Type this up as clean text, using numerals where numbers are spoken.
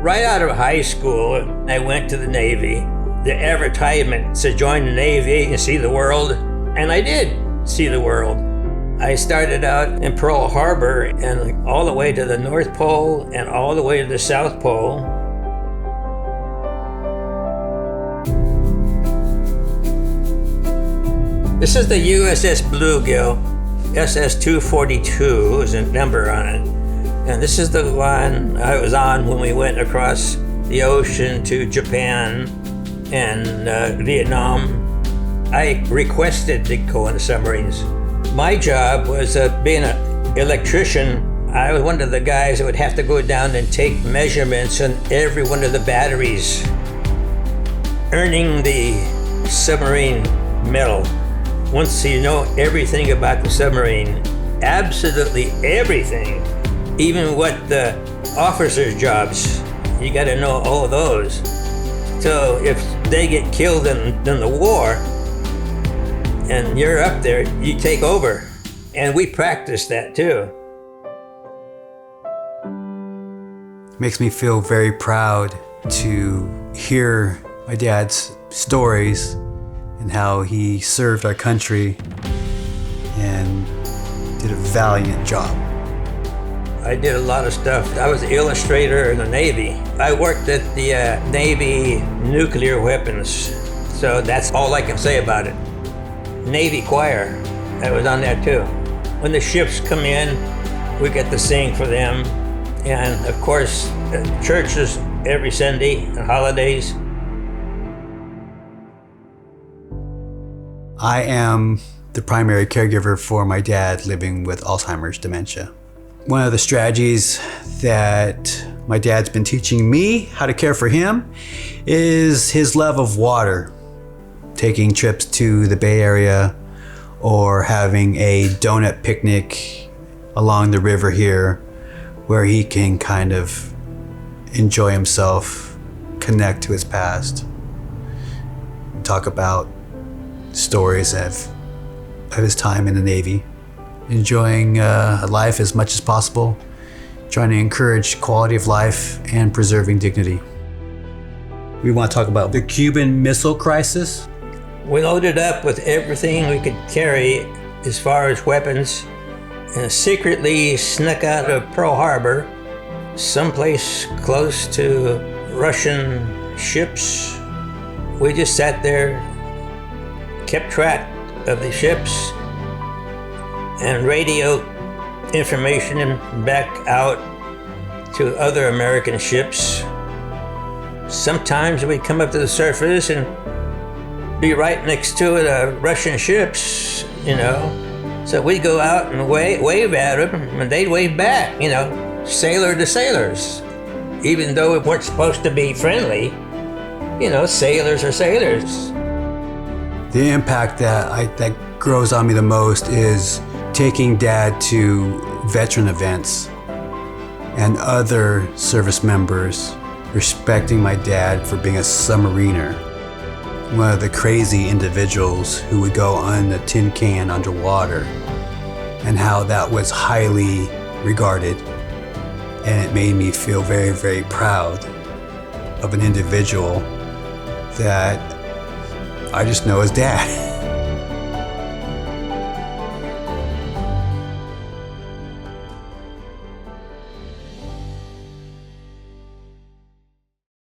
Right out of high school, I went to the Navy. The advertisement said join the Navy and see the world, and I did see the world. I started out in Pearl Harbor and all the way to the North Pole and all the way to the South Pole. This is the USS Bluegill, SS-242 is a number on it. And this is the one I was on when we went across the ocean to Japan and Vietnam. I requested to go on the submarines. My job was being an electrician. I was one of the guys that would have to go down and take measurements on every one of the batteries, earning the submarine medal. Once you know everything about the submarine, absolutely everything, even what the officers' jobs, you got to know all of those. So if they get killed in the war and you're up there, you take over. And we practice that too. Makes me feel very proud to hear my dad's stories and how he served our country and did a valiant job. I did a lot of stuff. I was an illustrator in the Navy. I worked at the Navy nuclear weapons, so that's all I can say about it. Navy choir, I was on that too. When the ships come in, we get to sing for them. And of course, churches every Sunday and holidays. I am the primary caregiver for my dad living with Alzheimer's dementia. One of the strategies that my dad's been teaching me how to care for him is his love of water. Taking trips to the Bay Area or having a donut picnic along the river here where he can kind of enjoy himself, connect to his past, and talk about stories of his time in the Navy, enjoying life as much as possible, trying to encourage quality of life and preserving dignity. We want to talk about the Cuban Missile Crisis. We loaded up with everything we could carry as far as weapons and secretly snuck out of Pearl Harbor, someplace close to Russian ships. We just sat there, kept track of the ships and radio information back out to other American ships. Sometimes we'd come up to the surface and be right next to the Russian ships, you know. So we'd go out and wave at them and they'd wave back, you know, sailor to sailors. Even though we weren't supposed to be friendly, you know, sailors are sailors. The impact that grows on me the most is taking Dad to veteran events and other service members respecting my dad for being a submariner. One of the crazy individuals who would go on a tin can underwater and how that was highly regarded. And it made me feel very, very proud of an individual that I just know as Dad.